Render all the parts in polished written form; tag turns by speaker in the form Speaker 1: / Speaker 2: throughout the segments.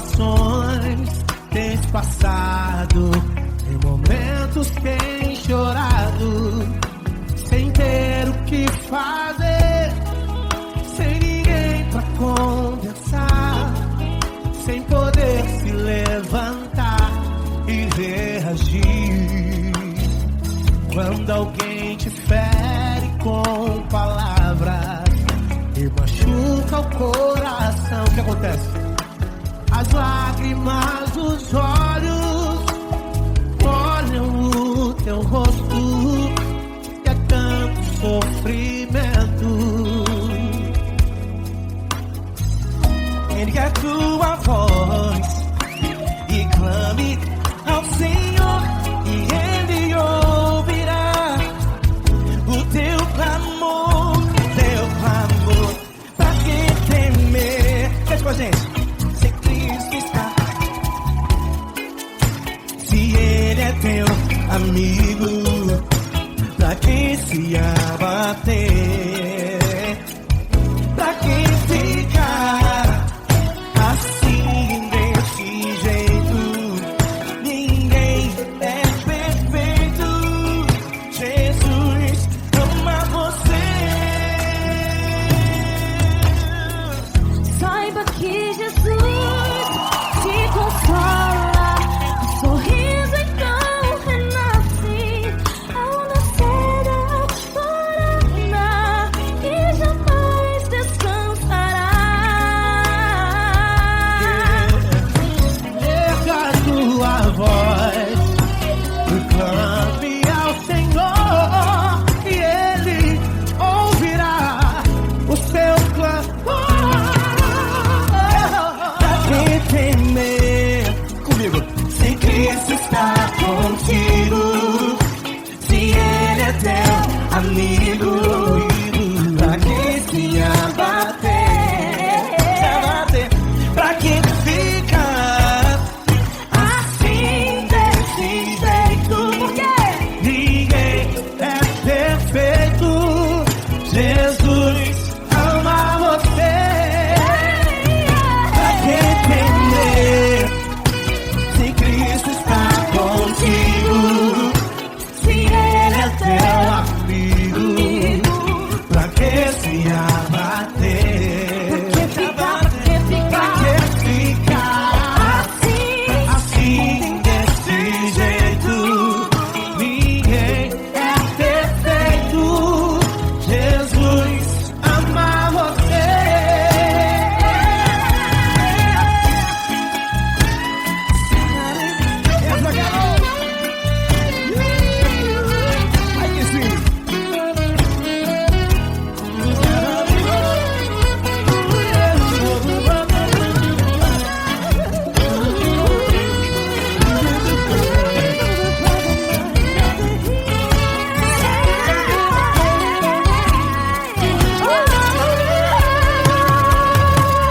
Speaker 1: situações tens passado, em momentos tens chorado, sem ter o que fazer, sem ninguém pra conversar, sem poder se levantar e reagir. Quando alguém te fere com palavras e machuca o coração, o que acontece? As lágrimas dos olhos molham o teu rosto, e é tanto sofrimento. Ergue a tua voz e clame ao Senhor, e Ele ouvirá o teu clamor, pra que temer? Cante com a gente. Se Cristo está, se Ele é teu amigo, pra que se abater? Pra que ficar assim desse jeito? Ninguém é perfeito. Jesus ama você.
Speaker 2: Saiba que Jesus te consola, o sorriso então renasce ao nascer da aurora e jamais descansará.
Speaker 1: Erga a tua voz e clame ao Senhor, e Ele ouvirá o seu clamor. Pra que temer? Comigo. Se Cristo está contigo, se Ele é teu amigo, pra que se abater? Pra que ficar assim desse jeito? Porque ninguém é perfeito. Jesus ama você. Pra que temer? Se Cristo está contigo, se Ele é teu amigo, pra que se abater? Pra que ficar assim desse jeito? Ninguém é perfeito. Jesus ama você. Ai que sim.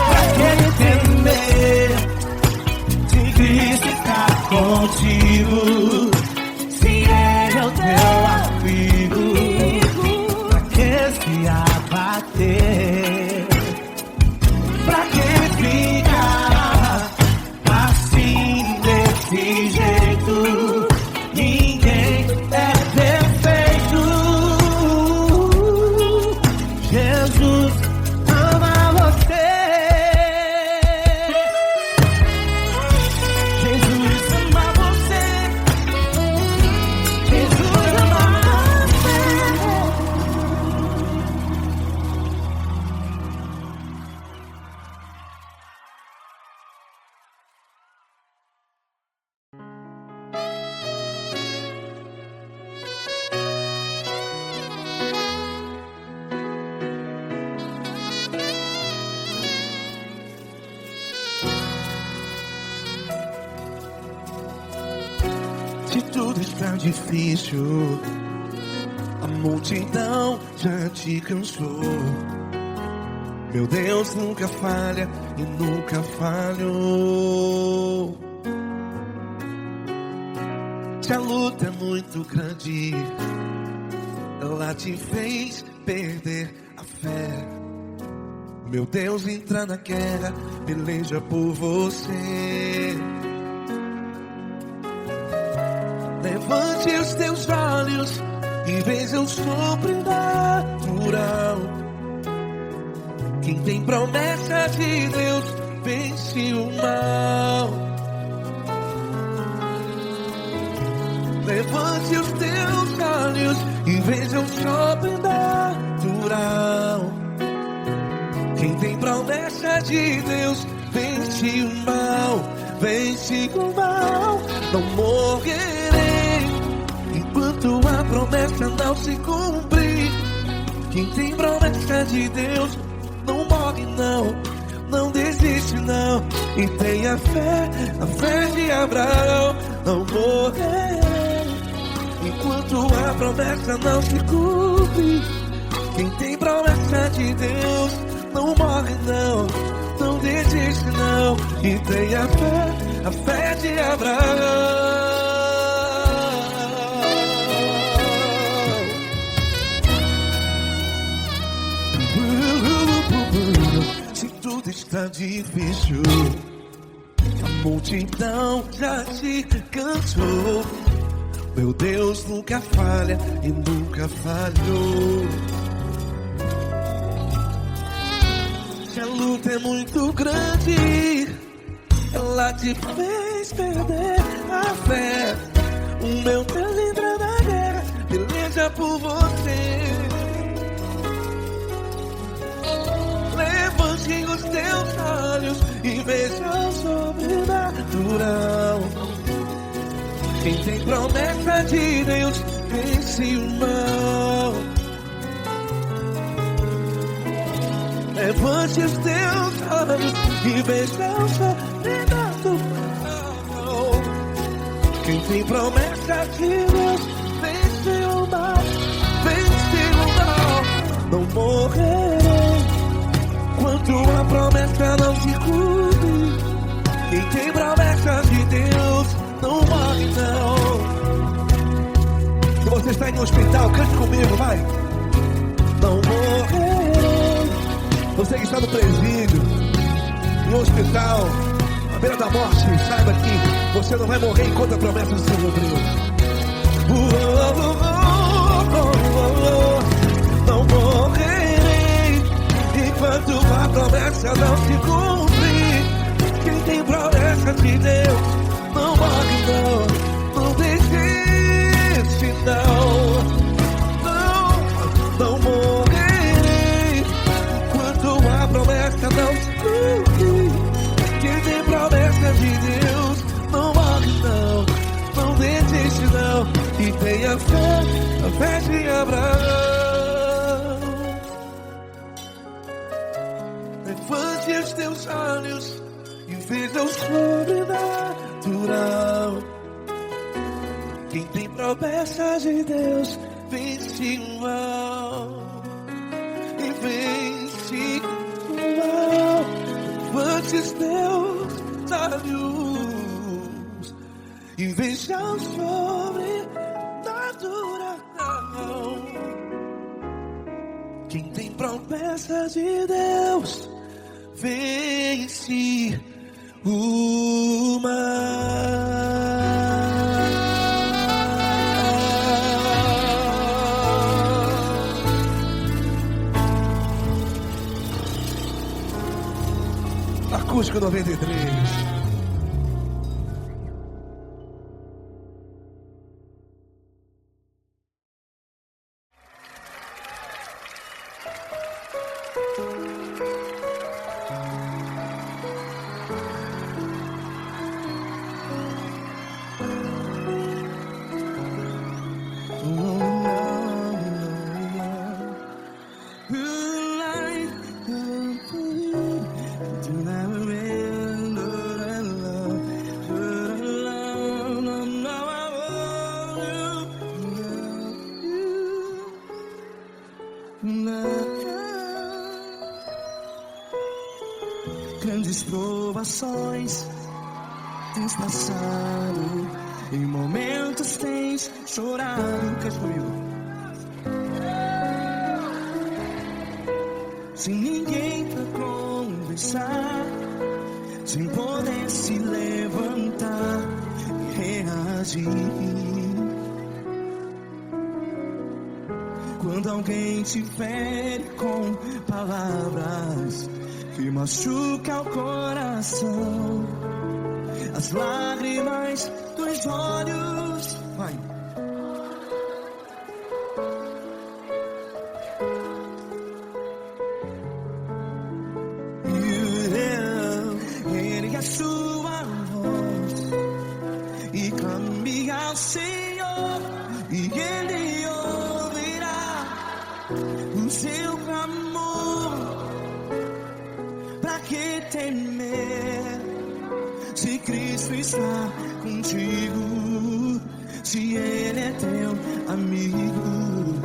Speaker 1: Pra que temer? Se Cristo está contigo, se Ele é o teu amigo, pra que se abater? Pra que ficar assim desse jeito? Ninguém é perfeito. Jesus ama você. Jesus ama você. Jesus ama você. Se tudo está difícil, a multidão já te cansou. Meu Deus nunca falha e nunca falhou. Se a luta é muito grande, ela te fez perder a fé. Meu Deus, entra na guerra, peleja por você. Levante os teus olhos e veja o sobrenatural. Quem tem promessa de Deus vence o mal. Levante os teus olhos e veja o sobrenatural. Quem tem promessa de Deus vence o mal, vence o mal. Não morrerei enquanto a promessa não se cumprir. Quem tem promessa de Deus não morre não, não desiste não. E tenha fé, a fé de Abraão. Não morrerei enquanto a promessa não se cumpre. Quem tem promessa de Deus não morre não, não desiste não. E tenha fé, a fé de Abraão. Se tudo está difícil, a multidão já te cansou. Meu Deus nunca falha e nunca falhou. Se a luta é muito grande, ela te fez perder a fé. O meu Deus entra na guerra, peleja por você. Levante os teus olhos e veja o sobrenatural. Quem tem promessa de Deus vence o mal. Levante os teus olhos e veja o sobrenatural. Quem tem promessa de Deus vence o mal, vence o mal. Não morrerei enquanto a promessa não se cumpre. Quem tem promessa de Deus não morre não. Se você está em um hospital, cante comigo, vai. Não morrerei. Você que está no presídio, em um hospital, à beira da morte, saiba que você não vai morrer enquanto a promessa se cumprir. Não morrerei enquanto a promessa não se cumprir. Quem tem promessa de Deus não morre não, não desiste não. Não morrerei enquanto a promessa não se cumprir. Quem tem promessa de Deus não morre não, não desiste não. E tenha fé, a fé de Abraão. Levante os teus olhos e veja o sobrenatural. Quem tem promessa de Deus vence o mal, e vence o mal. Levante os teus olhos e veja o sobrenatural. Quem tem promessa de Deus vence o mal. Acústico 93.
Speaker 3: Grandes provações tens passado, em momentos tens chorado. Cante comigo. Sem ninguém pra verdade. Quando alguém te fere com palavras que machucam o coração, as lágrimas dos olhos, vai. Ergue a sua voz e clame ao Senhor, e Ele ouvirá o seu clamor. Pra que temer, se Cristo está contigo? Se Ele é teu amigo,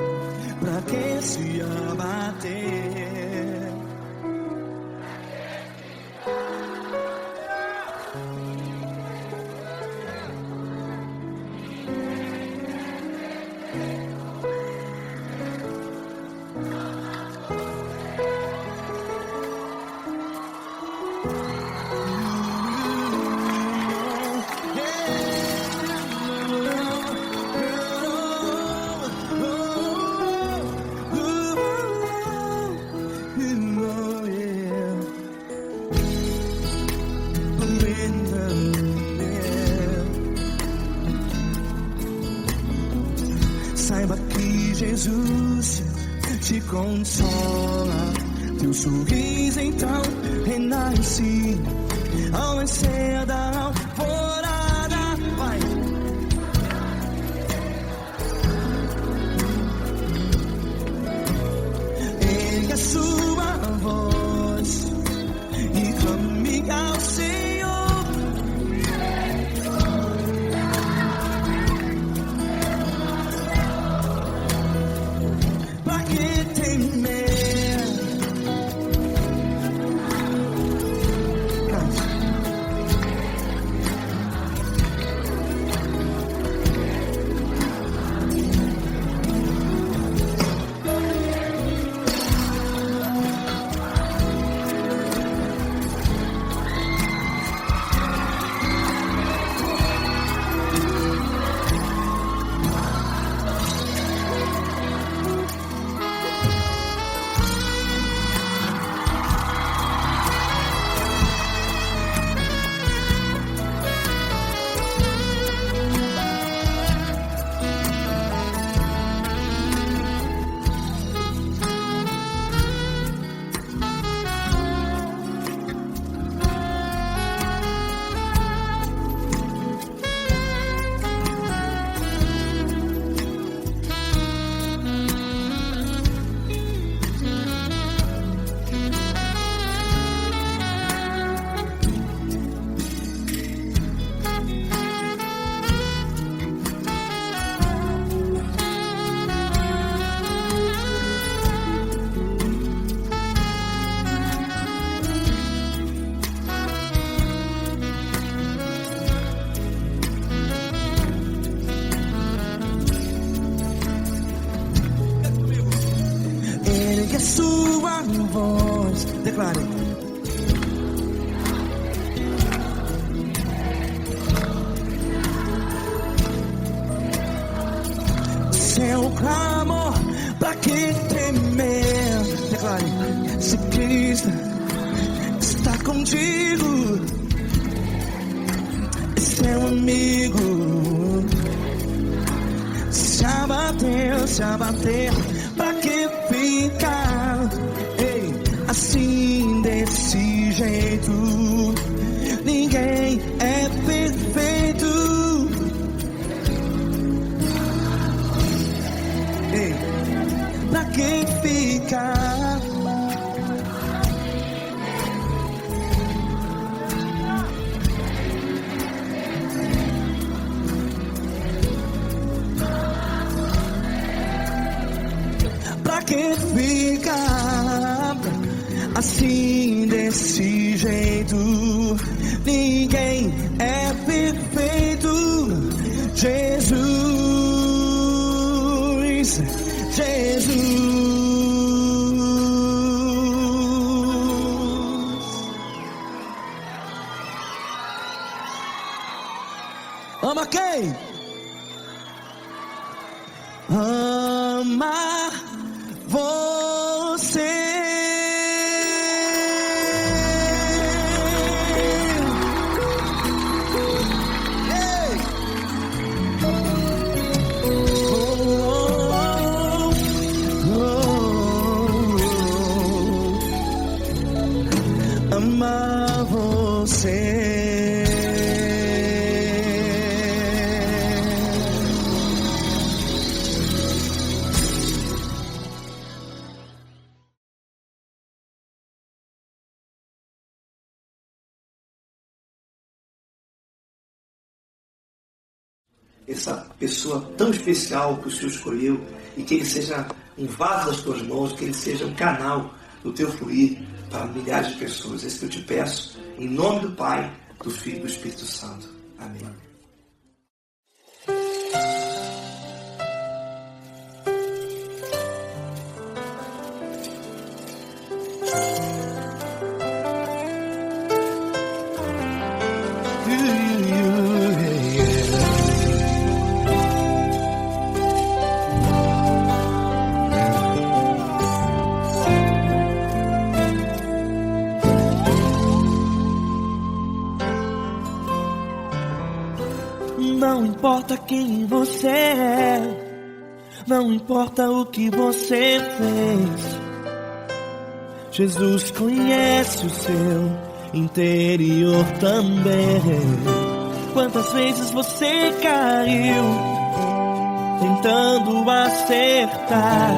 Speaker 3: pra que se abater? Saiba que Jesus te consola, teu sorriso então renasce ao nascer da alvorada. Vai. Ergue a sua voz e clame ao Senhor. Pra que temer? Ergue a sua voz, declare. Seu clamor, pra que temer? Declare. Se Cristo está contigo, seu amigo, se abater, pra que ficar, ei, assim desse jeito? Ninguém é perfeito, ei, pra que ficar? Pra que ficar assim desse jeito? Ninguém é perfeito. Jesus, Jesus. Ama quem? amar você. Amar você.
Speaker 4: Essa pessoa tão especial que o Senhor escolheu, e que ele seja um vaso das tuas mãos, que ele seja um canal do teu fluir para milhares de pessoas. É isso que eu te peço, em nome do Pai, do Filho e do Espírito Santo. Amém.
Speaker 3: Não importa quem você é, não importa o que você fez, Jesus conhece o seu interior também. Quantas vezes você caiu tentando acertar,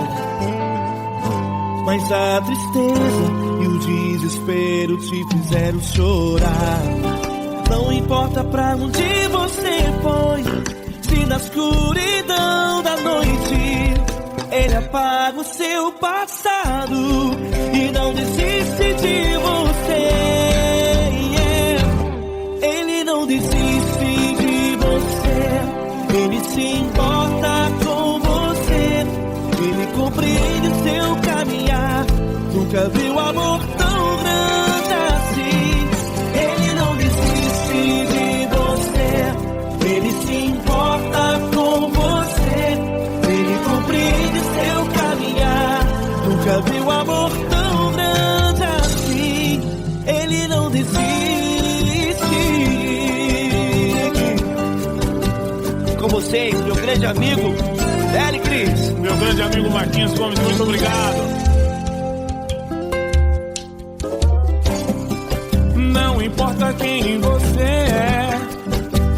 Speaker 3: mas a tristeza e o desespero te fizeram chorar. Não importa pra onde você foi, se na escuridão da noite Ele apaga o seu passado e não desiste de você. Ele não desiste de você, Ele se importa com você, Ele compreende o seu caminhar. Nunca viu amor tão grande assim. Ele não desiste de você, Ele se importa com você, Ele compreende seu caminhar. Nunca viu amor tão grande assim. Ele não desiste. Com vocês, meu grande amigo Eli Cris.
Speaker 5: Meu grande amigo Marquinhos Gomes, muito obrigado. Não importa quem você é,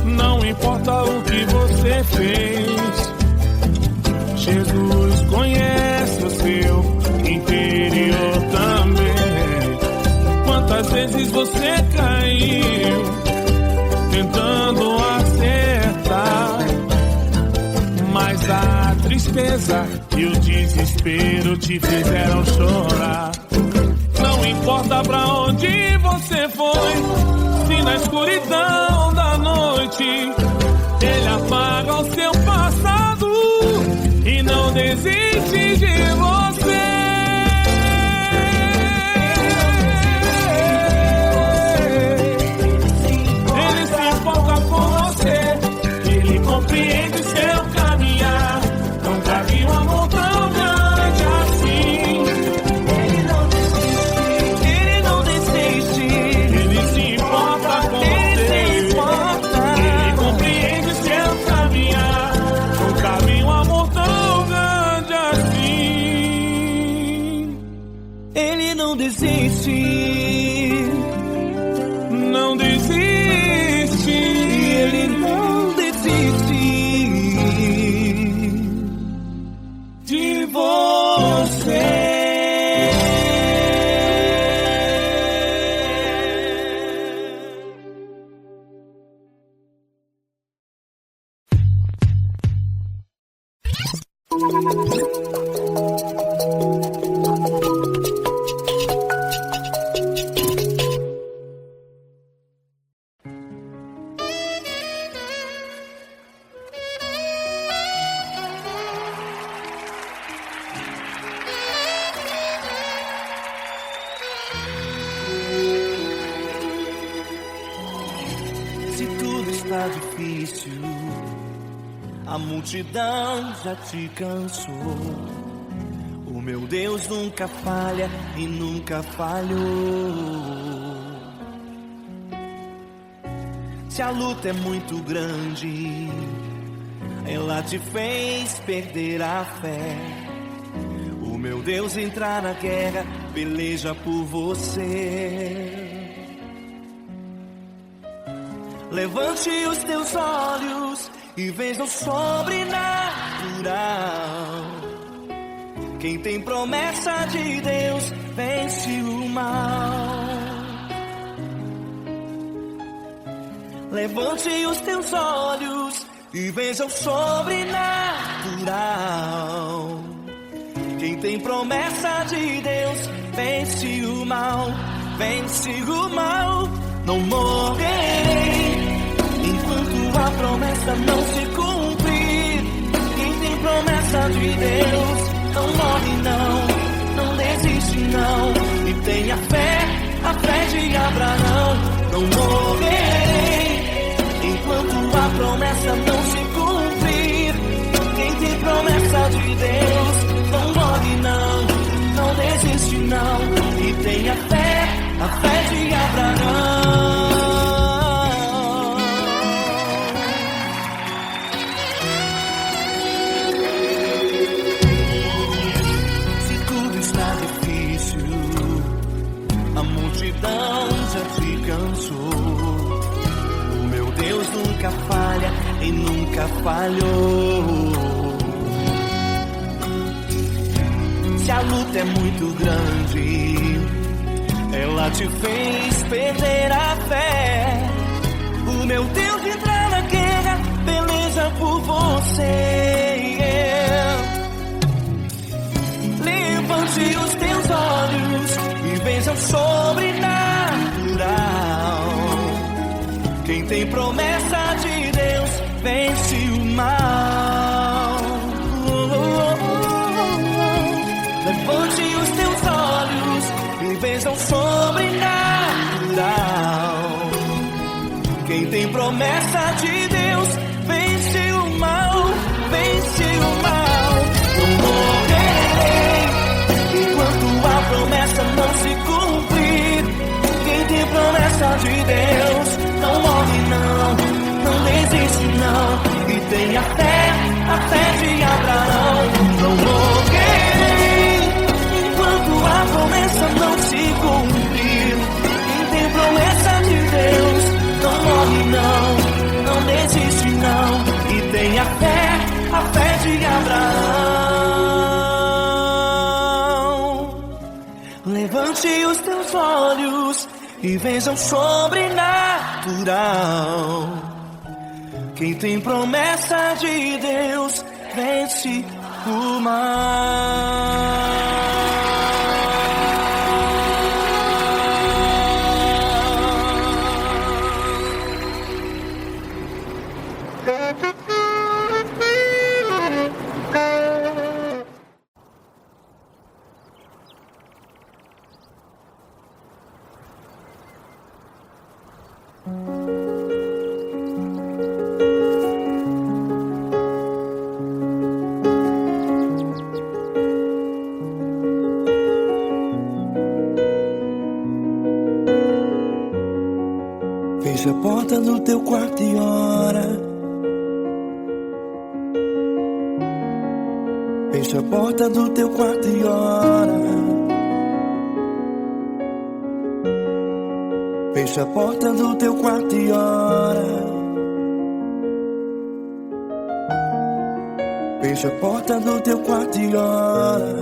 Speaker 5: não importa o que você fez, Jesus conhece o seu interior também. Quantas vezes você caiu tentando acertar, mas a tristeza e o desespero te fizeram chorar. Não importa pra onde você foi, se na escuridão da noite Ele apaga o seu passado e não desiste de você. Ele se importa com você, Ele compreende seu caminhar. Nunca vi um amor tão grande assim. Ele não desiste, Ele se importa com você, Ele compreende seu caminhar. Nunca vi um amor tão grande assim.
Speaker 3: Ele não desiste,
Speaker 5: não desiste,
Speaker 3: Ele não desiste
Speaker 5: de você.
Speaker 3: Se tudo está difícil, A multidão já te cansou. O meu Deus nunca falha e nunca falhou. Se a luta é muito grande, ela te fez perder a fé. O meu Deus entrar na guerra, peleja por você. Levante os teus olhos e veja o sobrenatural. Quem tem promessa de Deus vence o mal. Levante os teus olhos e veja o sobrenatural. Quem tem promessa de Deus vence o mal, vence o mal. Não morrerei enquanto a promessa não se cumprir. Quem tem promessa de Deus não morre não desiste não. E tenha fé, a fé de Abraão. Não morrerei enquanto a promessa não se cumprir. Quem tem promessa de Deus não morre não desiste não. E tenha fé, a fé de Abraão. Se tudo está difícil, a multidão já te cansou. Deus nunca falha e nunca falhou. Se a luta é muito grande, ela te fez perder a fé. O meu Deus entrar na guerra, peleja por você. Levante os teus olhos e veja o sobrenatural. Quem tem promessa de Deus vence o mal. Levante os teus olhos e veja o sobrenatural. Quem tem promessa de Deus vence o mal, vence o mal. Não morrerei enquanto a promessa não se cumprir. Quem tem promessa de Deus não morre não desiste não. E tenha fé, a fé de Abraão. Não morrerei enquanto a promessa não se cumprir. Quem tem promessa de Deus não morre não desiste não. E tenha fé, a fé de Abraão. Levante os teus olhos e veja o sobrenatural. Quem tem promessa de Deus vence o mal.
Speaker 1: Fecha a porta do teu quarto e ora. Fecha a porta do teu quarto e ora. Fecha a porta do teu quarto e ora. Fecha a porta do teu quarto e ora.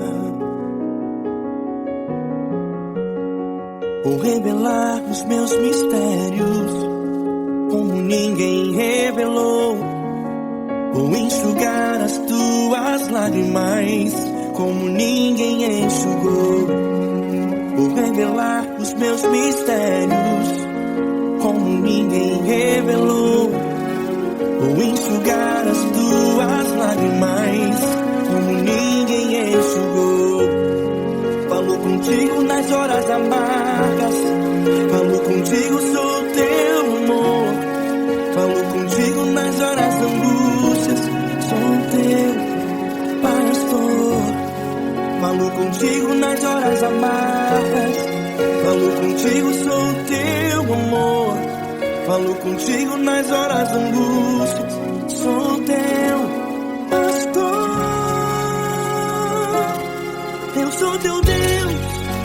Speaker 1: Vou revelar os meus mistérios como ninguém revelou. Vou enxugar as tuas lágrimas como ninguém enxugou. Vou revelar os meus mistérios como ninguém revelou. Vou enxugar as tuas lágrimas como ninguém enxugou. Falo contigo nas horas amargas, falo contigo, sou teu amor. Falo contigo nas horas angústias,
Speaker 3: amargas. Falo contigo, sou o teu amor. Falo contigo nas horas da angústia. Sou teu pastor. Eu sou teu Deus,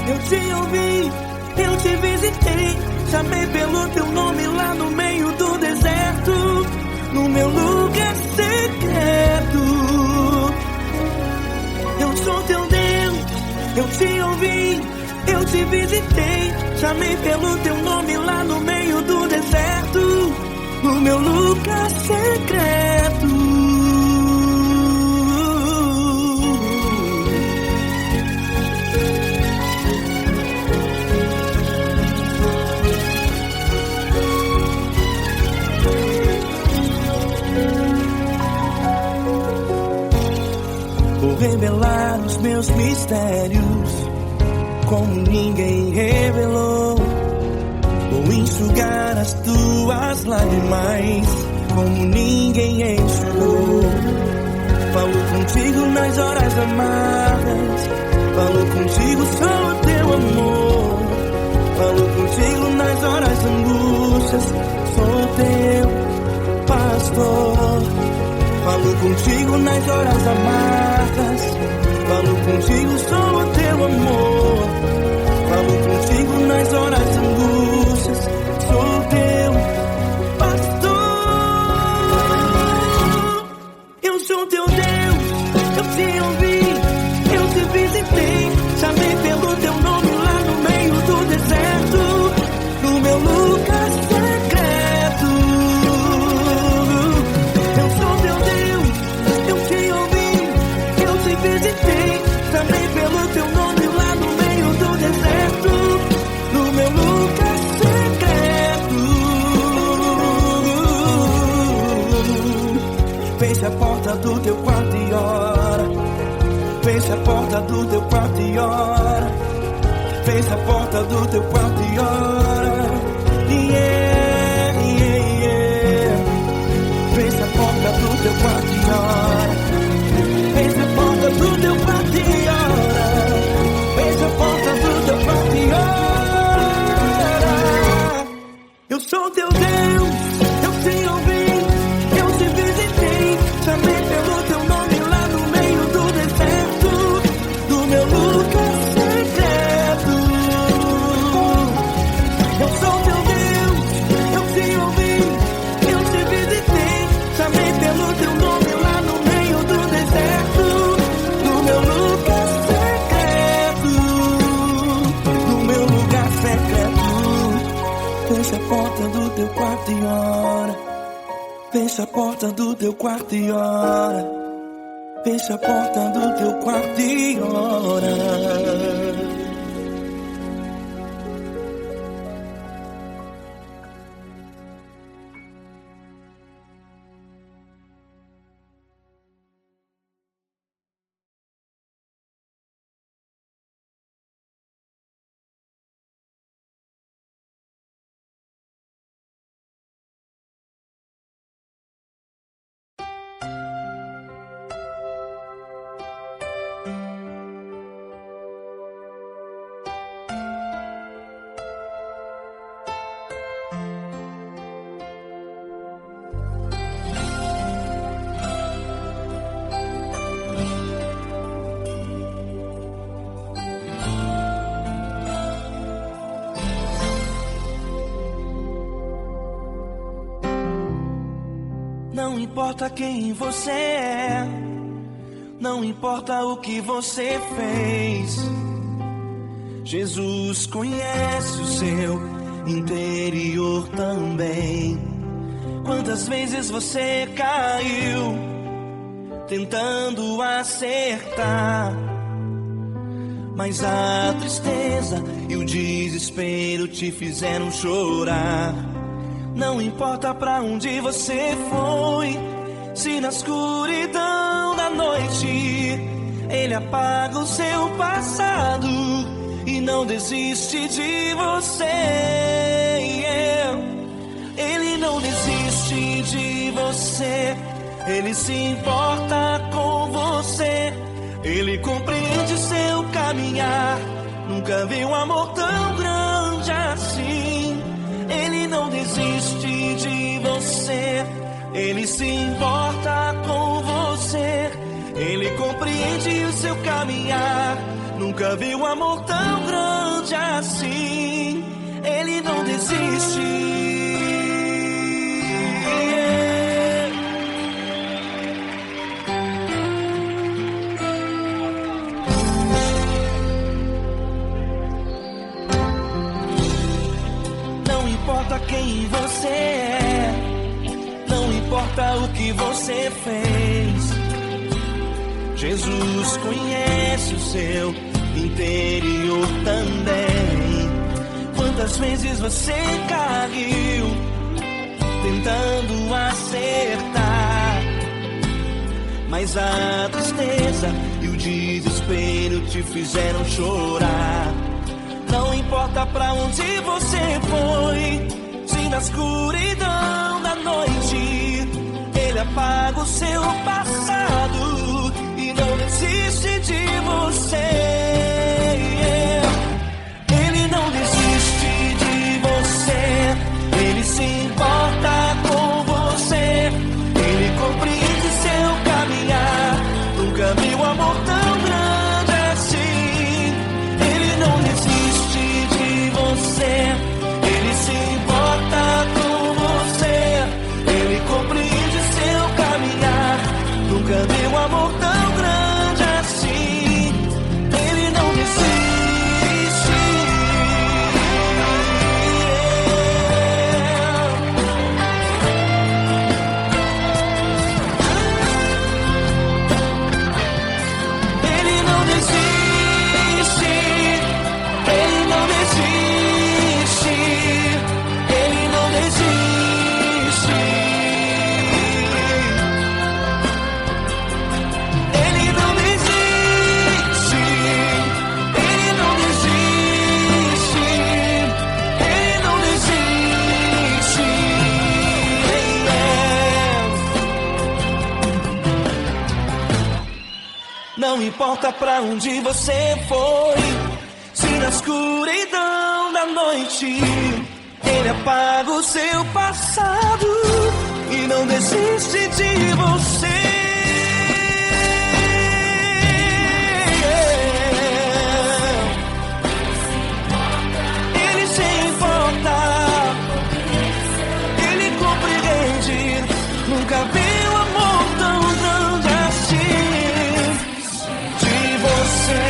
Speaker 3: eu te ouvi, eu te visitei. Chamei pelo teu nome lá no meio do deserto, no meu lugar secreto. Eu sou teu Deus, eu te ouvi, eu te visitei. Chamei pelo teu nome lá no meio do deserto, no meu lugar secreto. Vou revelar os meus mistérios como ninguém revelou. Vou enxugar as tuas lágrimas como ninguém enxugou. Falo contigo nas horas amargas. Falo contigo, sou o teu amor. Falo contigo nas horas angústias. Sou teu pastor. Falo contigo nas horas amargas. Falo contigo, sou o teu amor. Falo contigo nas horas angústias. Sou teu pastor. Eu sou teu Deus, eu te ouvi, eu te visitei. Chamei pelo teu nome lá no meio do deserto, no meu lugar secreto. Eu sou teu Deus, eu te ouvi, eu te visitei. Chamei pelo teu nome lá no meio do deserto, no meu lugar secreto. Feche a porta do teu quarto e ora. Feche a porta do teu quarto e ora. Feche a porta do teu quarto e ora. Yeah, yeah, yeah. Feche a porta do teu quarto e ora. Feche a porta do teu quarto e ora. Feche a porta do teu quarto e ora. Eu sou teu Deus, eu te ouvi, eu te visitei. Chamei pelo teu nome lá no meio do deserto, do meu lugar secreto. Eu sou teu Deus, eu te ouvi, eu te visitei. Chamei pelo teu nome lá no meio do deserto, do meu lugar secreto, do meu lugar secreto. Fecha a porta do teu quarto e ora. Fecha a porta do teu quarto e ora. Fecha a porta do teu quarto e ora. Não importa quem você é, não importa o que você fez, Jesus conhece o seu interior também. Quantas vezes você caiu tentando acertar, mas a tristeza e o desespero te fizeram chorar. Não importa pra onde você foi, se na escuridão da noite Ele apaga o seu passado e não desiste de você. Ele não desiste de você, Ele se importa com você. Ele compreende seu caminhar, no Nunca vi um amor tão grande assim. Ele não desiste de você, ele se importa com você, ele compreende o seu caminhar. Nunca vi um amor tão grande assim. Ele não desiste. Não importa quem você é, não importa o que você fez, Jesus conhece o seu interior também. Quantas vezes você caiu tentando acertar, mas a tristeza e o desespero te fizeram chorar. Não importa pra onde você foi, se na escuridão da noite ele apaga o seu passado e não desiste de você. Ele não desiste de você, ele se importa com você, ele compreende seu caminhar. Nunca vi um amor tão grande assim. Ele não desiste de você, ele se importa com você, ele compreende seu caminhar. Nunca vi um amor tão grande assim. Ele não desiste. Ele não desiste. Ele não desiste. Ele não desiste. Ele não desiste. Ele não desiste. Ele não desiste. Não importa pra onde você foi, se na escuridão da noite ele apaga o seu passado e não desiste de você. Ele se importa, ele compreende. Nunca vi um amor tão grande assim. De você,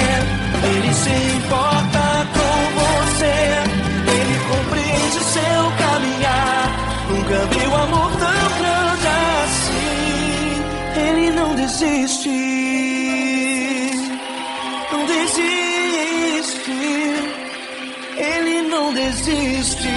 Speaker 3: ele se importa com você, ele compreende o seu caminhar. Nunca vi um amor tão grande assim. Ele não desiste, não desiste, ele não desiste.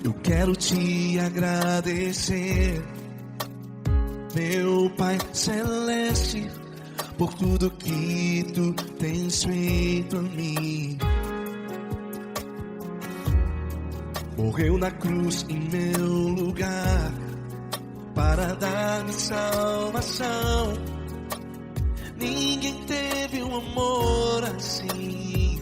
Speaker 1: Eu quero te agradecer, meu Pai Celeste, por tudo que tu tens feito a mim. Morreu na cruz em meu lugar para dar-me salvação. Ninguém teve um amor assim.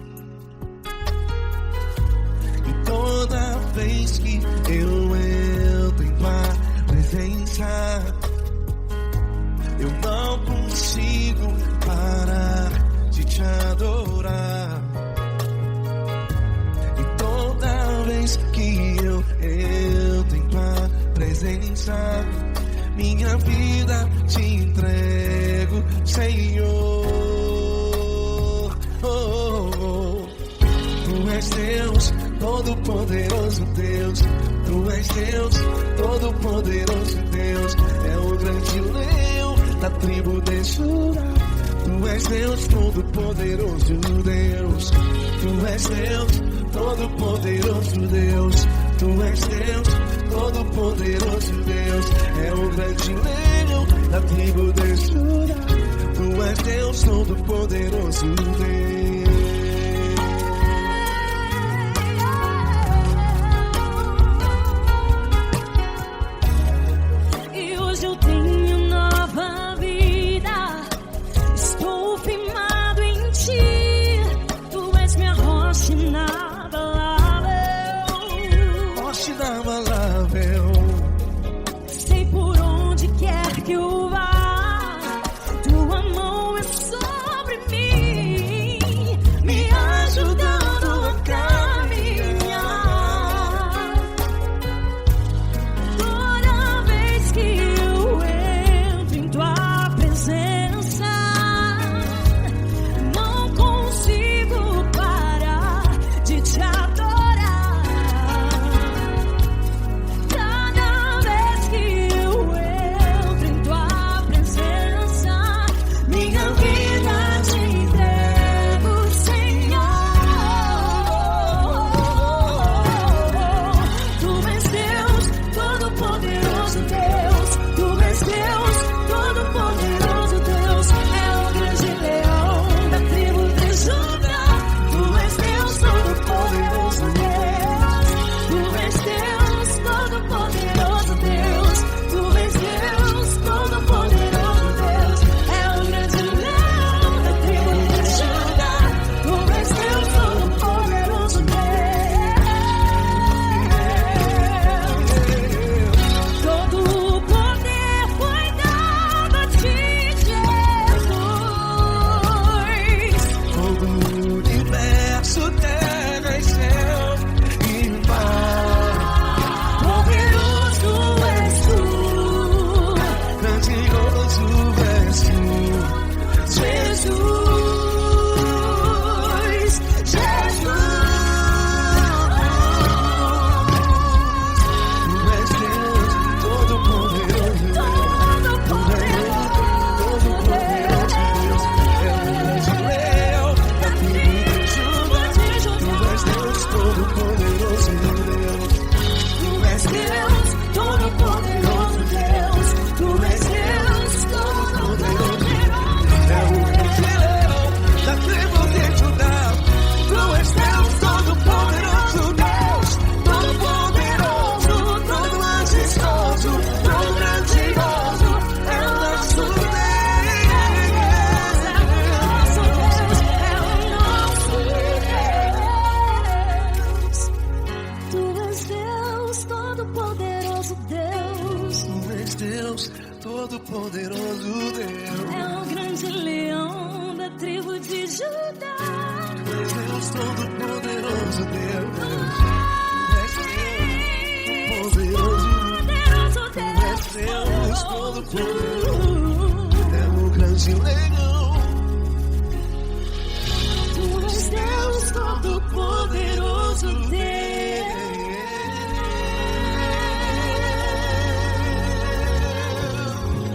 Speaker 1: E toda vez que eu entro em tua presença, eu não consigo parar de te adorar. E toda vez que eu entro em tua presença, minha vida te entrego, Senhor. Oh, oh, oh. Tu és Deus, Todo-Poderoso Deus, Tu és Deus, todo-poderoso Deus. É o grande leão da tribo de Judá. Tu és Deus, todo-poderoso Deus. Tu és Deus, todo-poderoso Deus. Tu és Deus, todo-poderoso Deus. É o grande leão da tribo de Judá. Tu és Deus, todo-poderoso Deus.
Speaker 2: E hoje eu tenho nova vida. Estou firmado em ti. Tu és minha rocha inabalável.
Speaker 1: Rocha inabalável.
Speaker 2: Sei por onde quer que eu vá, tua mão é sobre mim, me ajudando a caminhar. Toda vez que eu entro em tua presença, não consigo parar de te adorar. Cada vez que eu entro em tua presença, minha vida te entrego, Senhor. Tu és Deus, todo-poderoso Deus. Tu és Deus, todo-poderoso Deus. É o grande leão da tribo de Judá. Tu és Deus, todo-poderoso Deus. Tu és Deus, todo-poderoso Deus. Tu és Deus, todo-poderoso Deus. É o grande leão da tribo de Judá. Tu és Deus, todo-poderoso Deus. Todo o poder foi dado a ti, Jesus.
Speaker 1: Todo o universo, terra e céu e mar.
Speaker 2: Poderoso és tu,
Speaker 1: Grandioso és tu,
Speaker 2: Jesus.
Speaker 1: Tu és Deus, todo-poderoso Deus. Todo-poderoso Deus. É o grande leão da tribo de Judá. Tu és Deus, todo-poderoso Deus.
Speaker 2: Tu és Deus, todo-poderoso Deus. Tu és Deus, todo-poderoso
Speaker 1: É o grande leão da tribo de Judá. Tu és Deus, todo-poderoso Deus. Todo-poderoso, todo majestoso, todo grandioso. É o nosso
Speaker 2: Tu és Deus, todo-poderoso Deus.
Speaker 1: Tu és Deus, todo-poderoso Deus.
Speaker 2: É o grande leão da tribo de Judá.
Speaker 1: Tu és Deus, todo-poderoso Deus. Tu és Deus, todo-poderoso. É o grande leão.
Speaker 2: Tu és Deus, todo-poderoso Deus.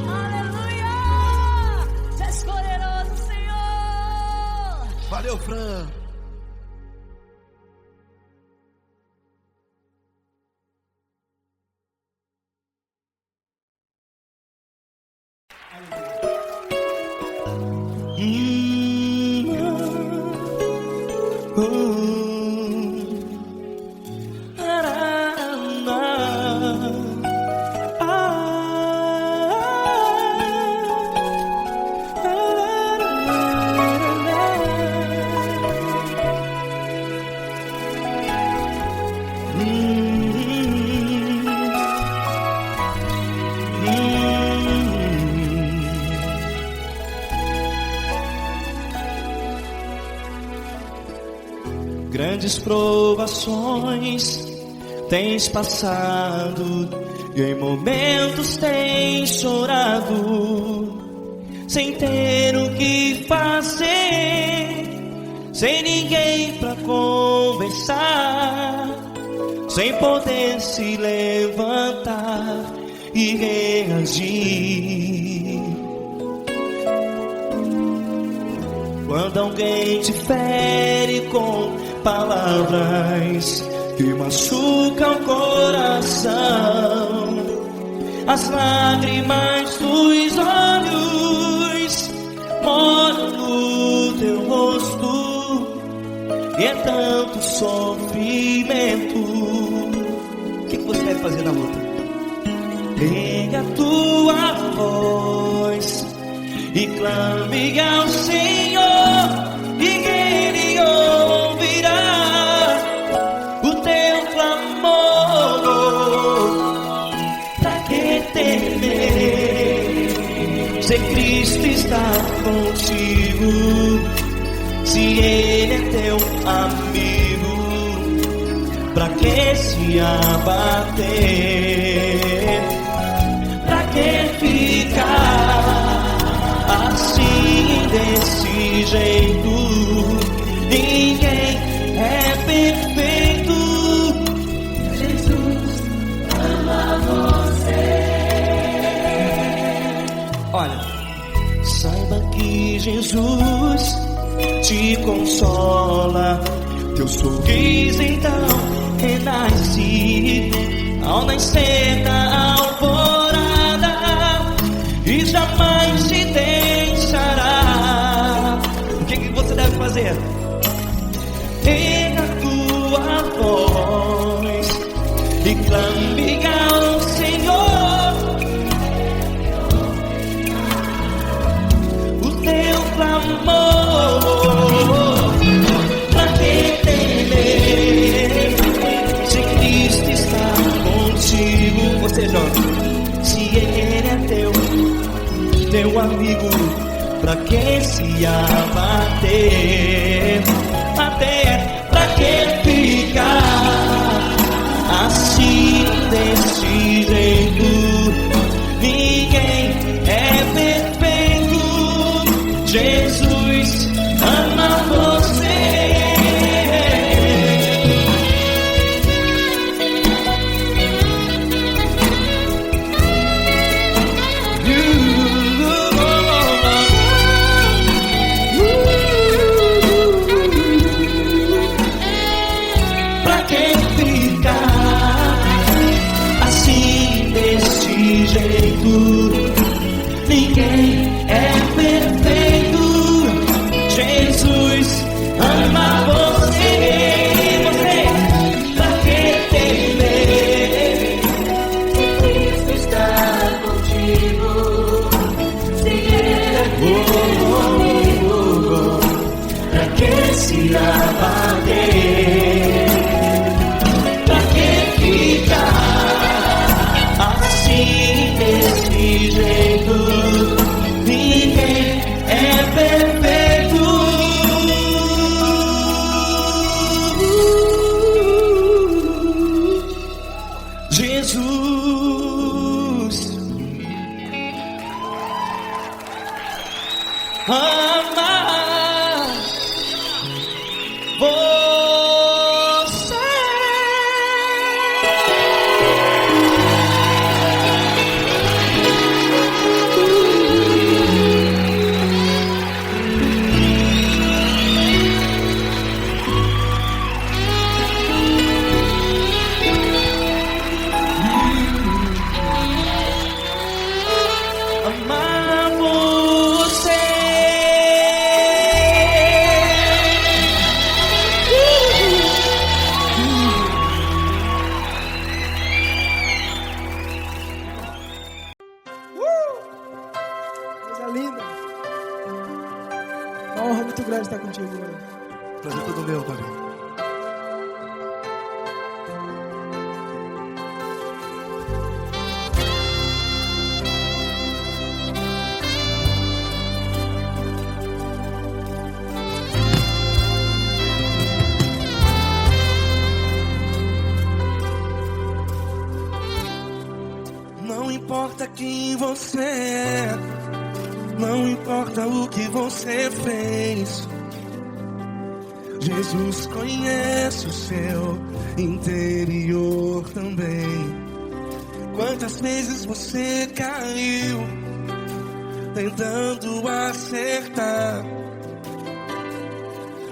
Speaker 2: Aleluia! Tu és poderoso, Senhor.
Speaker 1: Valeu, Fran.
Speaker 3: Grandes provações tens passado e em momentos tens chorado, sem ter o que fazer, sem ninguém pra conversar. sem poder se levantar e reagir. Quando alguém te fere com palavras que machucam o coração, as lágrimas dos olhos molham no teu rosto, e é tanto sofrimento. O que você deve fazer na luta? Pega a tua voz e clame ao Senhor, e Ele ouvirá o teu clamor. Pra que temer, se Cristo está contigo, se Ele é teu amigo? Pra que se abater? Pra que ficar assim, desse jeito? Ninguém é perfeito. Jesus ama você. Olha, saiba que Jesus te consola. Teu sorriso então renasce ao nascer da alvorada, e jamais te deixará. O que você deve fazer? Pega a tua voz e clame ao Senhor, o teu clamor. Pra que temer, se Cristo está contigo? Você jovem, se Ele é teu amigo, pra que se abater? Até pra que ficar assim, desse jeito? Ninguém é perfeito. Jesus ama você. Ninguém é perfeito. Jesus ama você. Você, pra que temer? Cristo está contigo. Se Ele é teu amigo, pra que se abater? Pra que ficar assim, desse jeito? Ninguém é perfeito. Jesus ama você. Amar você.
Speaker 6: Coisa linda. Uma honra muito grande estar contigo, Lord.
Speaker 1: Prazer todo meu, Pai. Não importa quem você é, não importa o que você fez, Jesus conhece o seu interior também. Quantas vezes você caiu tentando acertar,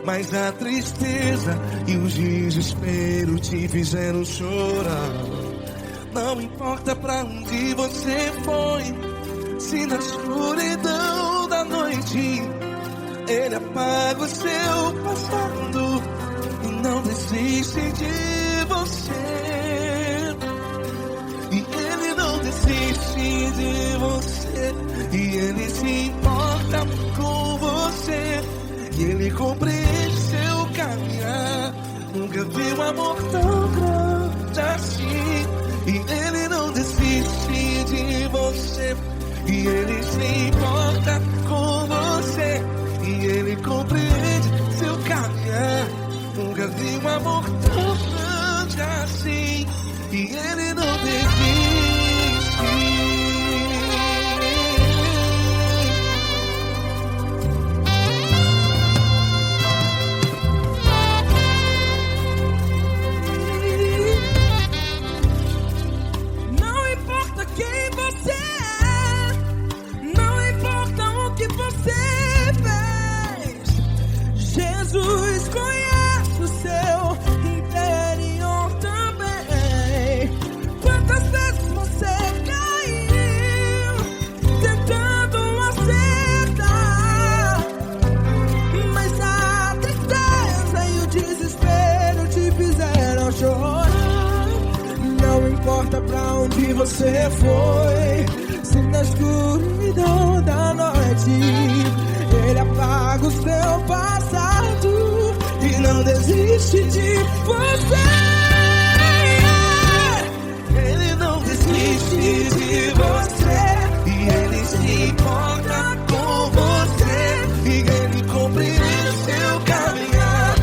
Speaker 1: mas a tristeza e o desespero te fizeram chorar. Não importa pra onde você foi, se na escuridão da noite Ele apaga o seu passado e não desiste de você. E Ele não desiste de você, e Ele se importa com você, e Ele compreende seu caminhar. Nunca vi um amor tão grande assim. E Ele não desiste de você, e Ele se importa com você, e Ele compreende seu caminhar. Nunca vi um amor tão grande assim. E Ele não desiste.
Speaker 3: Não importa quem você é, não importa o que você fez, Jesus conhece o seu interior também. Quantas vezes você caiu tentando acertar, mas a tristeza e o desespero te fizeram chorar. Não importa pra onde você foi, se na escuridão da noite Ele apaga o seu passado e não desiste de você.
Speaker 1: Ele não desiste de você, e Ele se importa com você, e Ele compreende seu caminhar.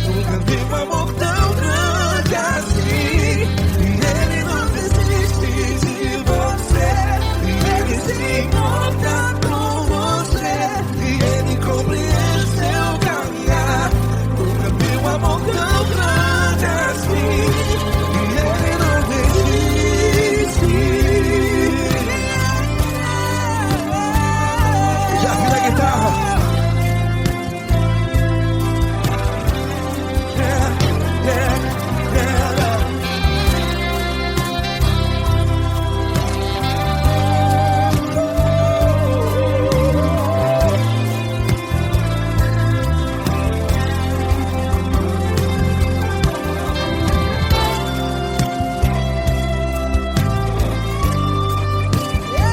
Speaker 1: Nunca vi um amor tão grande assim. E Ele não desiste de você, e Ele se importa com você, e Ele compreende seu caminhar. Nunca vi um amor tão grande assim. E Ele não desiste. Já vi a guitarra.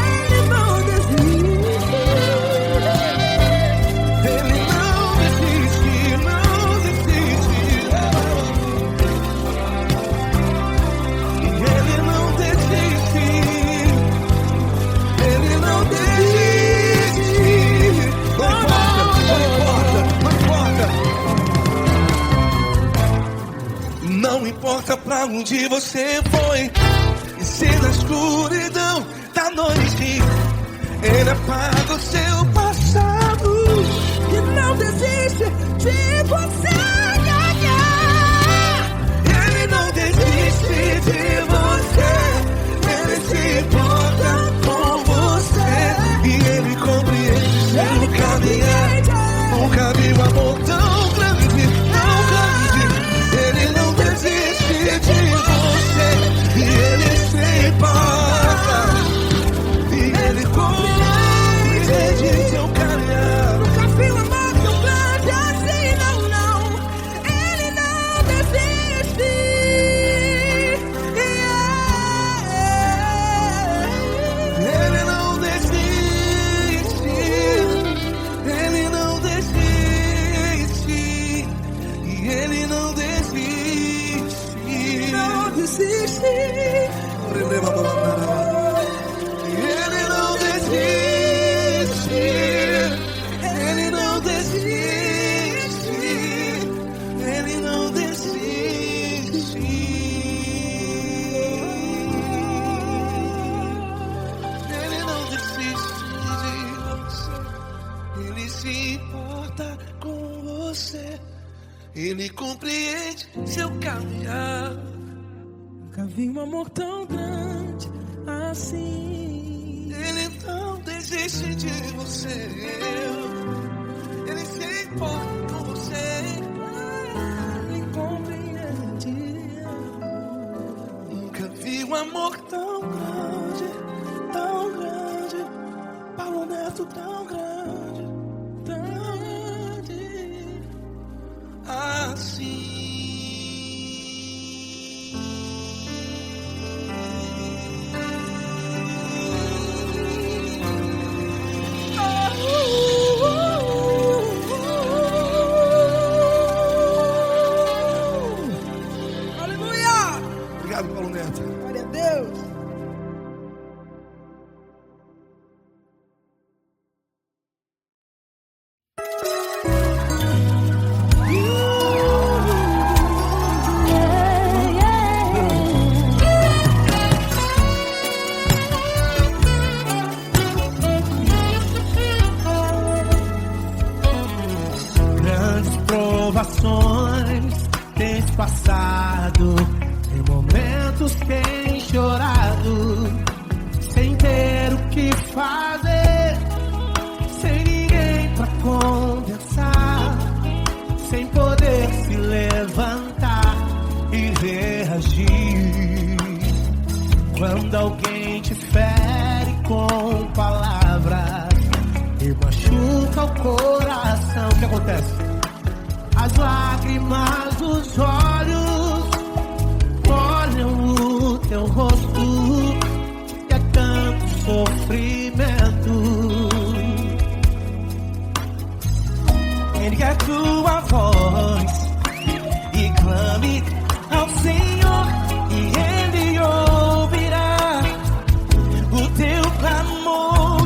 Speaker 3: Ele não desiste.
Speaker 1: Ele não desiste, não desiste. E Ele não desiste. Ele não desiste. Não importa, não importa, não importa. Não importa pra onde você foi, e se na escuridão da noite Ele apaga o seu passado
Speaker 3: E não desiste de você.
Speaker 1: Ele não desiste de você, Ele se importa com você, e Ele compreende seu caminhar. Nunca vi um amor tão grande, tão grande. Ele não desiste de você, e Ele se importa, e Ele compreende seu caminhar.
Speaker 3: Nunca vi um amor tão grande assim, não, não. Ele não desiste.
Speaker 1: Ele não desiste, Ele não desiste, e Ele não desiste.
Speaker 3: Não desiste.
Speaker 1: Ele não desiste, Ele não desiste, Ele não desiste. Ele não desiste de você, Ele se importa com você, Ele compreende seu caminhar.
Speaker 3: Nunca vi um amor tão grande assim.
Speaker 1: Ele não desiste de você. Ele se importa com você.
Speaker 3: Ele compreende.
Speaker 1: Nunca vi um amor
Speaker 3: Tão grande, tão grande. Paulo Neto tão grande, tão grande.
Speaker 1: assim.
Speaker 3: Aleluia!
Speaker 1: Obrigado, Paulo Neto.
Speaker 3: Glória a Deus!
Speaker 5: Grandes provações tens passado, em momentos tens chorado, sem ter o que fazer, sem ninguém pra conversar, sem poder se levantar e reagir. Quando alguém te fere com palavras e machuca o coração, o que acontece? As lágrimas dos olhos molham o teu rosto e é tanto sofrimento. Ergue a tua voz e clame ao Senhor e Ele ouvirá o teu clamor,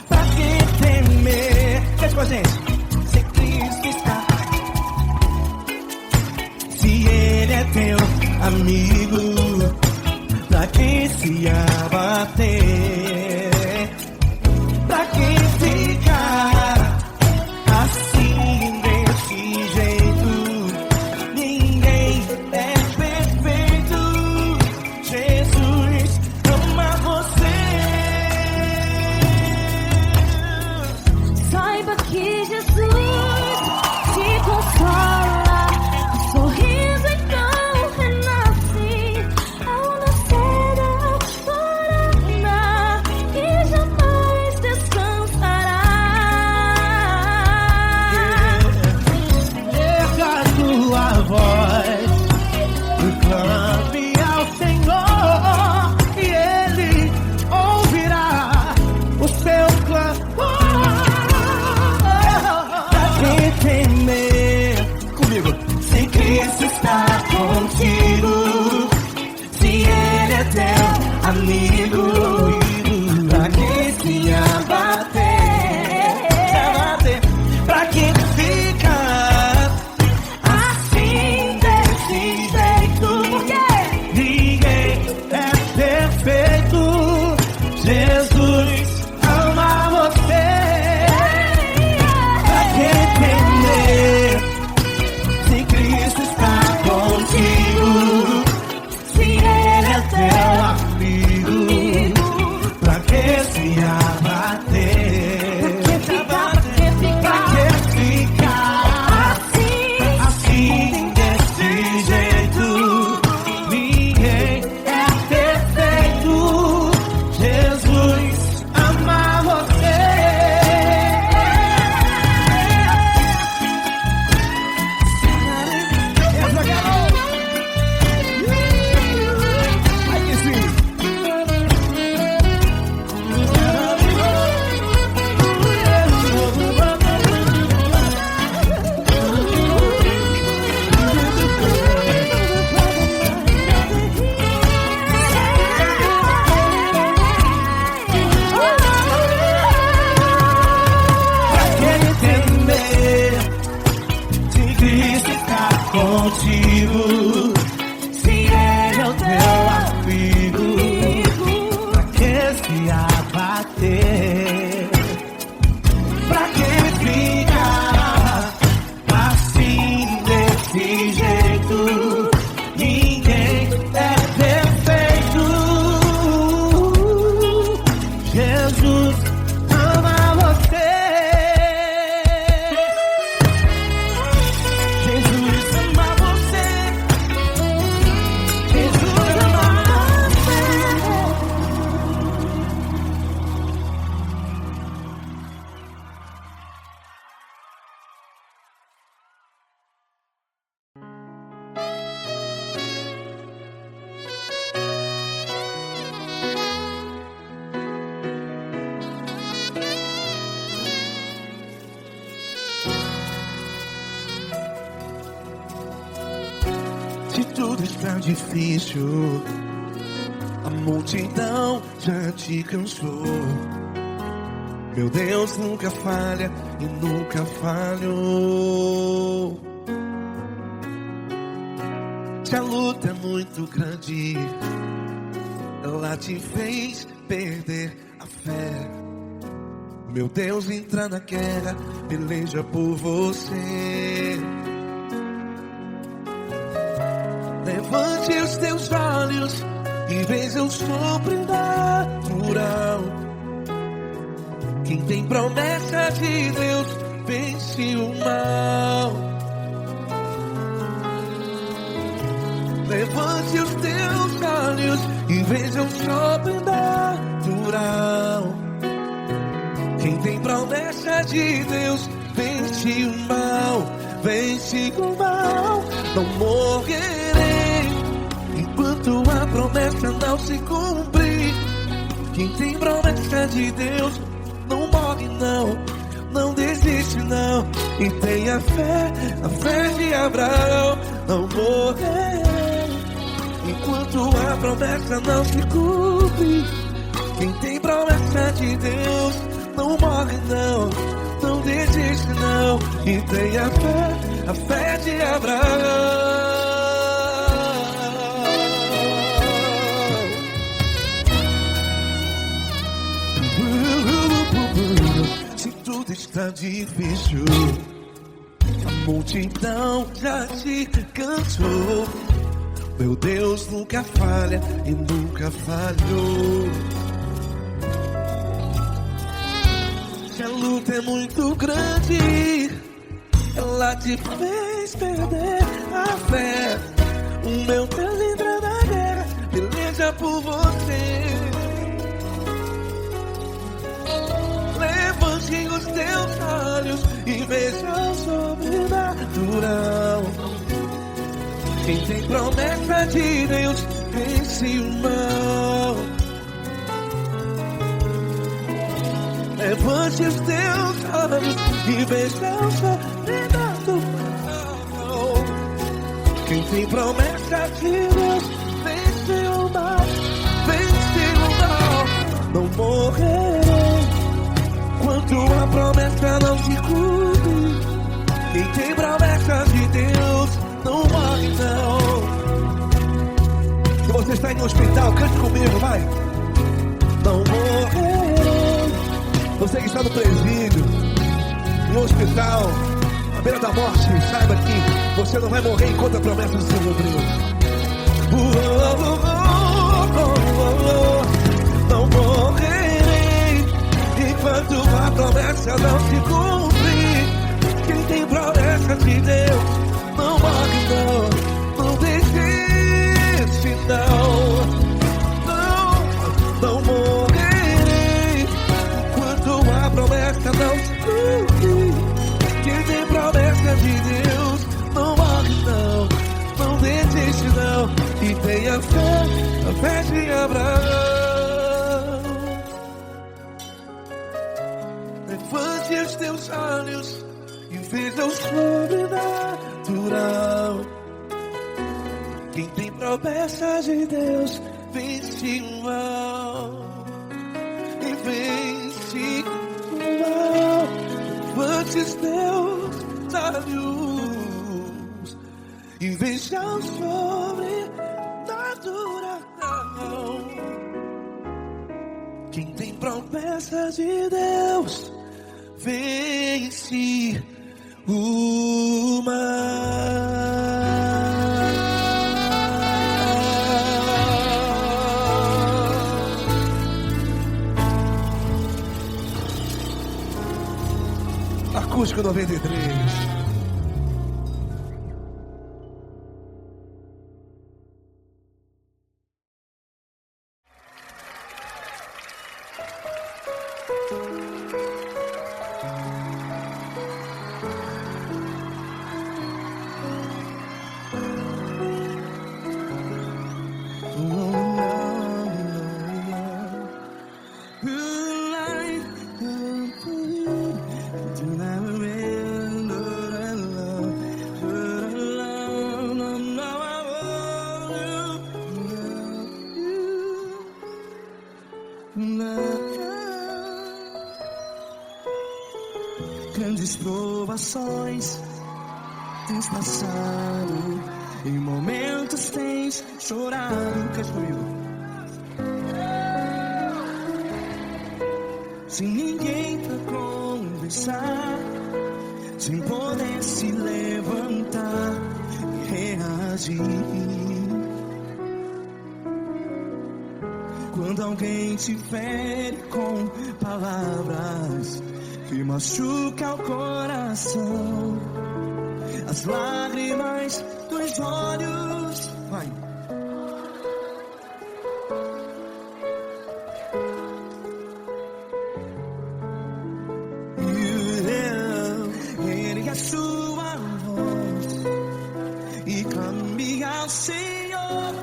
Speaker 5: pra quem temer. Cante com a gente. Se Cristo está, se Ele é teu amigo, pra quem se abater, pra quem ficar assim desse jeito, ninguém é perfeito. Jesus ama você.
Speaker 2: Saiba que Jesus te consola, o sorriso então renasce ao nascer da aurora e jamais descansará.
Speaker 5: Erga a tua voz e clame ao Senhor e Ele ouvirá o seu clamor. Pra quem temer, comigo, se Cristo está contigo, se Ele é teu amigo, pra quem se abater, pra quem fica assim desse jeito, porque ninguém é perfeito. Jesus ama você. Pra quem temer, se Cristo está contigo, se Ele é teu amigo, pra que se abater? Pra que ficar assim desse jeito? Ninguém é perfeito. Jesus ama você. Aí que sim. Pra quem temer, se Cristo está contigo, se Ele é o teu amigo, pra que se abater? Pra quem ficar
Speaker 3: Jesus ama você. Jesus ama você. Jesus ama
Speaker 1: Se tudo está difícil, a multidão já te cansou. Meu Deus nunca falha e nunca falhou. Se a luta é muito grande, ela te fez perder a fé. Meu Deus entra na guerra, peleja por você. Levante os teus olhos e veja o sobrenatural. Quem tem promessa de Deus vence o mal. Levante os teus olhos e veja o sobrenatural. Quem tem promessa de Deus vence o mal. Vence o mal. Não morrerei enquanto a promessa não se cumprir. Quem tem promessa de Deus não morre não, não desiste não. E tenha fé, a fé de Abraão. Não morrerei enquanto a promessa não se cumpre. Quem tem promessa de Deus não morre não, não desiste não. E tenha fé, a fé de Abraão. Se tudo está difícil, a multidão já te cansou. Meu Deus nunca falha e nunca falhou. Se a luta é muito grande, ela te fez perder a fé. O meu Deus entra na guerra, peleja por você. Levante os teus olhos e veja o sobrenatural. Quem tem promessa de Deus vence o mal. Levante os teus olhos e veja o sobrenatural. Quem tem promessa de Deus vence o mal. Vence o mal. Não morrerei enquanto a promessa não se cumpre. Quem tem promessa de Deus não morre não. Se você está em um hospital, cante comigo, vai. Não morrerei. Você que está no presídio, no hospital, à beira da morte, saiba que você não vai morrer enquanto a promessa não se cumpriu. Não morrerei enquanto a promessa não se cumprir. Quem tem promessa de Deus não morre não, não desiste não. Não morrerei enquanto a promessa não se cumprir. Quem tem promessa de Deus não morre não, não desiste não. E tenha fé, a fé de Abraão. Levante os teus olhos e veja o sobrenatural. Quem tem promessa de Deus vence o mal. E vence o mal. Levante os teus olhos e veja o sobrenatural. Quem tem promessa de Deus vence o mal. Acústico 93.
Speaker 3: Grandes provações tens passado, em momentos tens chorado. Cante comigo. Sem ninguém pra conversar, sem poder se levantar e reagir. Quando alguém te fere com palavras que machuca o coração, as lágrimas dos olhos, vai. Ergue a sua voz e clame ao Senhor,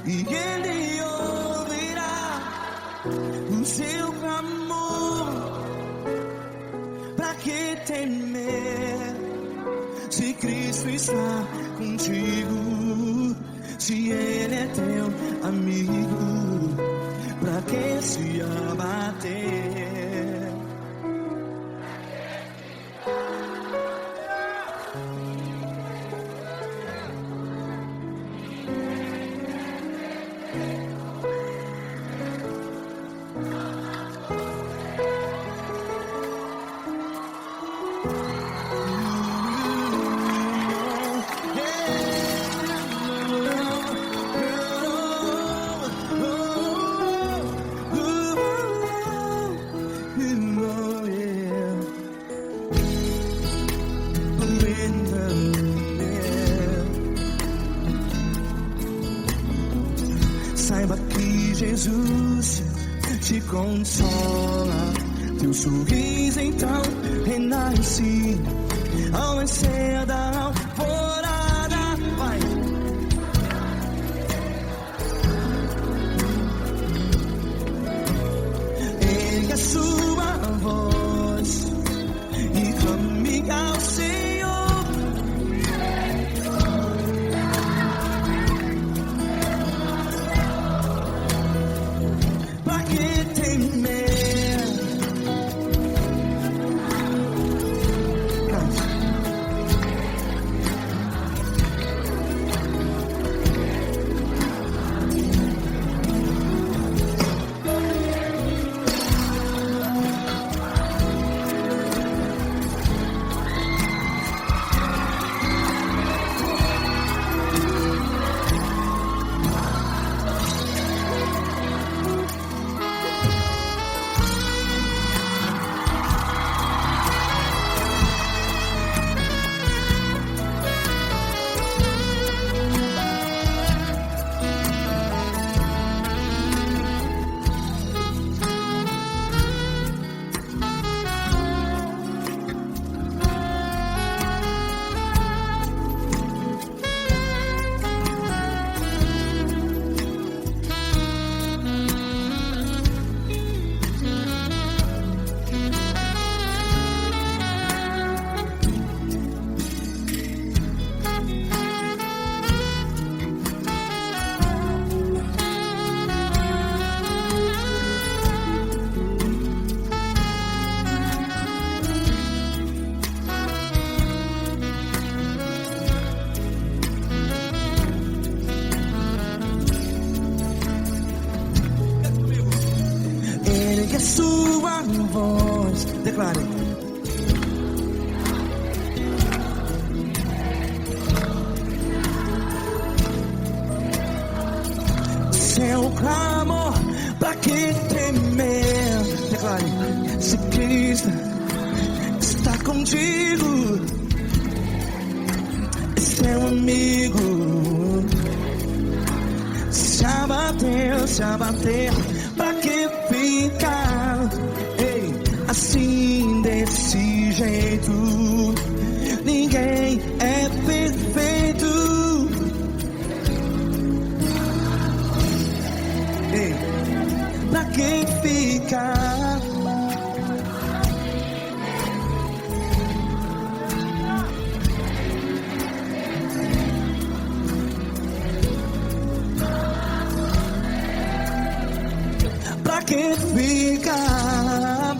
Speaker 3: e Ele ouvirá o seu clamor. Pra que temer, se Cristo está contigo? Se Ele é teu amigo, pra que se abater? Saiba que Jesus te consola, teu sorriso então renasce ao nascer da alvorada. Vai. Ergue a sua voz e clame ao Senhor. Ergue a sua voz, declare. Seu clamor, pra que temer? Declare. Se Cristo está contigo, contigo. Seu amigo. Se abateu, pra que ficar? Ei, assim desse jeito, ninguém é perfeito. Ei, pra que ficar? Pra que ficar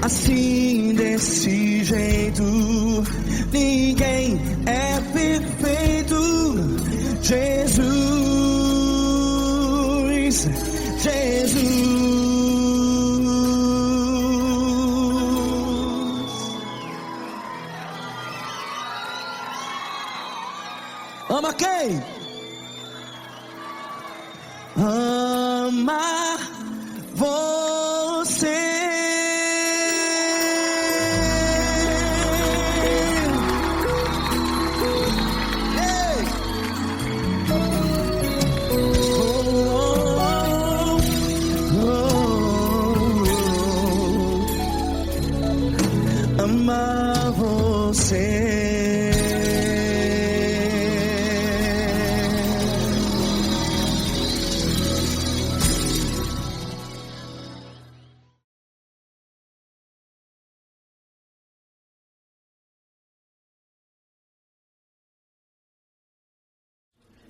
Speaker 3: assim desse jeito? Ninguém é perfeito. Jesus, Jesus. Ama quem? Ama você. Ei. Ama você.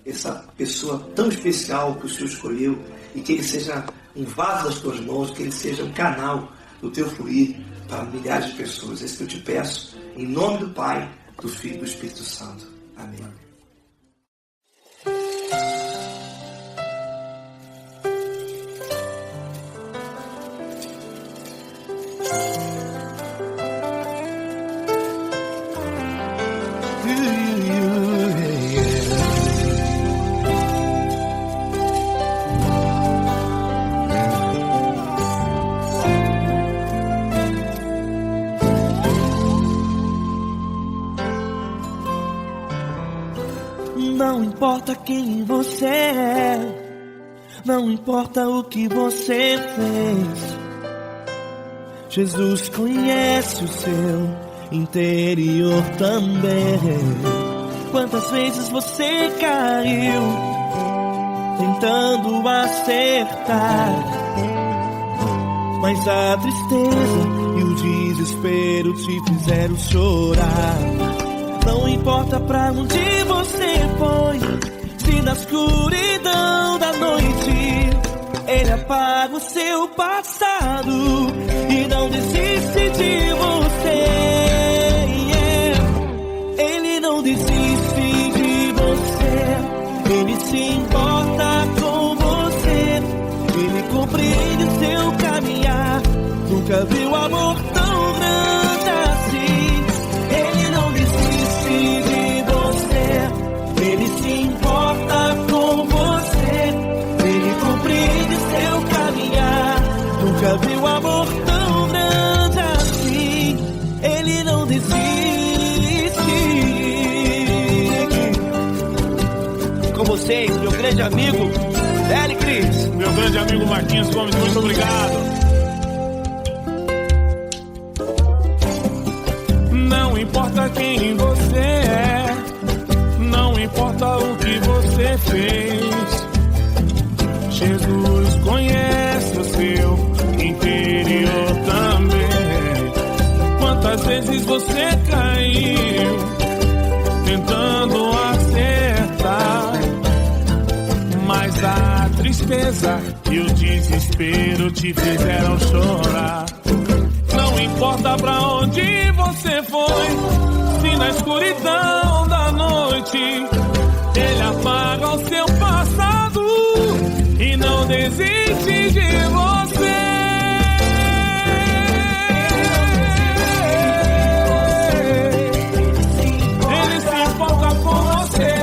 Speaker 4: Essa pessoa tão especial que o Senhor escolheu, e que ele seja um vaso das tuas mãos, que ele seja um canal do teu fluir para milhares de pessoas. É isso que eu te peço, em nome do Pai, do Filho e do Espírito Santo. Amém.
Speaker 3: Não importa quem você é, não importa o que você fez, Jesus conhece o seu interior também. Quantas vezes você caiu tentando acertar, mas a tristeza e o desespero te fizeram chorar. Não importa pra onde você foi, se na escuridão da noite Ele apaga o seu passado e não desiste de você. Ele não desiste de você, Ele se importa com você, Ele compreende o seu caminhar. Nunca viu amor tão grande assim. Ele não desiste de você, Ele se importa com você, Ele compreende seu caminhar. Nunca viu amor tão grande assim. Ele não desiste. Com vocês, meu grande amigo Eli Cris.
Speaker 5: Meu grande amigo Marquinhos Gomes, muito obrigado. Não importa quem você é, não importa o que você fez, Jesus conhece o seu interior também. Quantas vezes você caiu tentando acertar, mas a tristeza e o desespero te fizeram chorar. Não importa pra onde você foi, se na escuridão da noite Ele apaga o seu passado e não desiste de você. Ele se importa com você,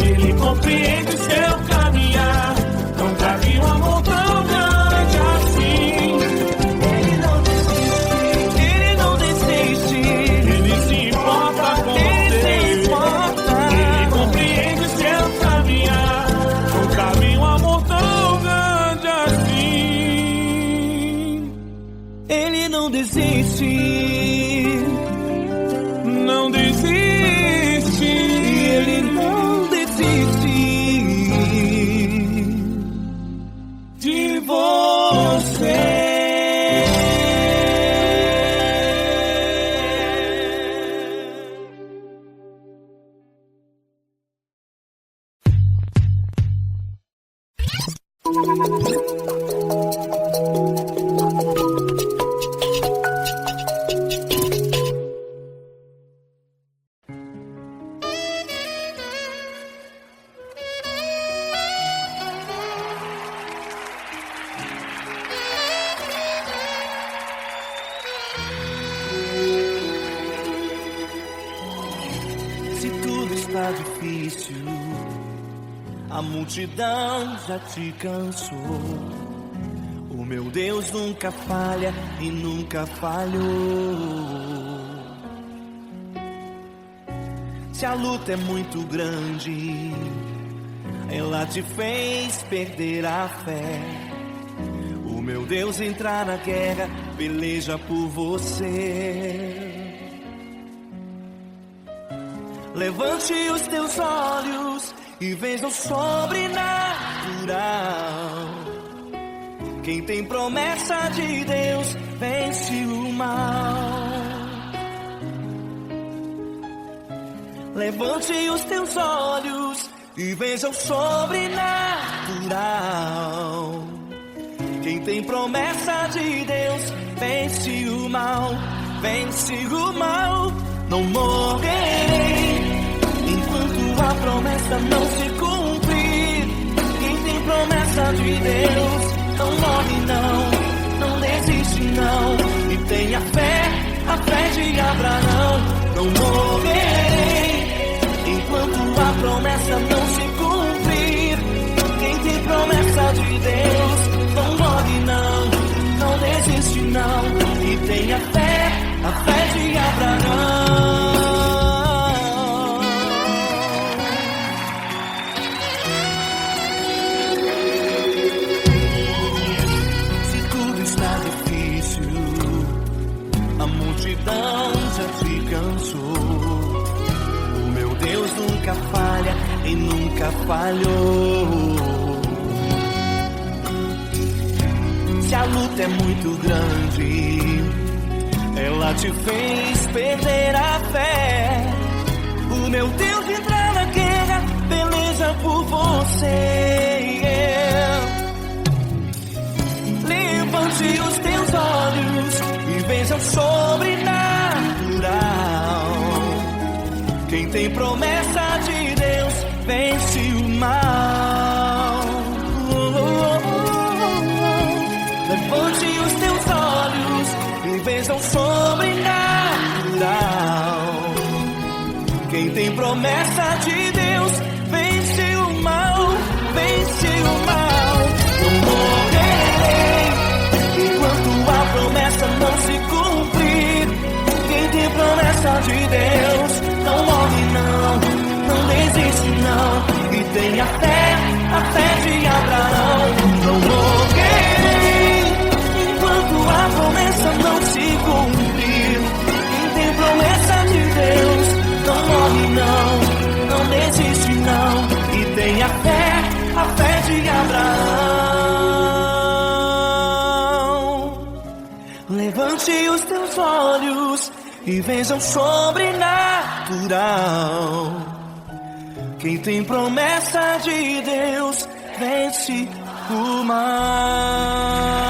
Speaker 5: Ele compreende seu caminhar. Nunca vi um amor tão grande assim. Ele não desiste
Speaker 3: desiste, não desiste, ele não desiste de você.
Speaker 5: Se tudo está difícil, a multidão já te cansou. O meu Deus nunca falha e nunca falhou. Se a luta é muito grande, ela te fez perder a fé. O meu Deus entrar na guerra, peleja por você. Levante os teus olhos e veja o sobrenatural. Quem tem promessa de Deus vence o mal. Levante os teus olhos e veja o sobrenatural. Quem tem promessa de Deus vence o mal, vence o mal. Não morrerei enquanto a promessa não se cumprir. Quem tem promessa de Deus não morre não, não desiste não. E tenha fé, a fé de Abraão. Não morrerei enquanto a promessa não se cumprir. Quem tem promessa de Deus não morre não, não desiste não. E tenha fé, a fé de Abraão. Se tudo está difícil, a multidão já te cansou. O meu Deus nunca falha e nunca falhou. Se a luta é muito grande, ela te fez perder a fé. O meu Deus entra na guerra, peleja por você. Levante os teus olhos e veja o sobrenatural. Quem tem promessa de Deus vence o mal. Levante os teus olhos e veja o sobrenatural. Quem tem promessa de Deus vence o mal, vence o mal. Não morrerei enquanto a promessa não se cumprir. Quem tem promessa de Deus não morre não, não desiste não. E tenha fé, a fé de Abraão. Não morrerei enquanto a promessa não se cumprir. Quem tem promessa de Deus não morre não, não desiste não. E tenha fé, a fé de Abraão. Levante os teus olhos e veja o sobrenatural. Quem tem promessa de Deus vence o mal.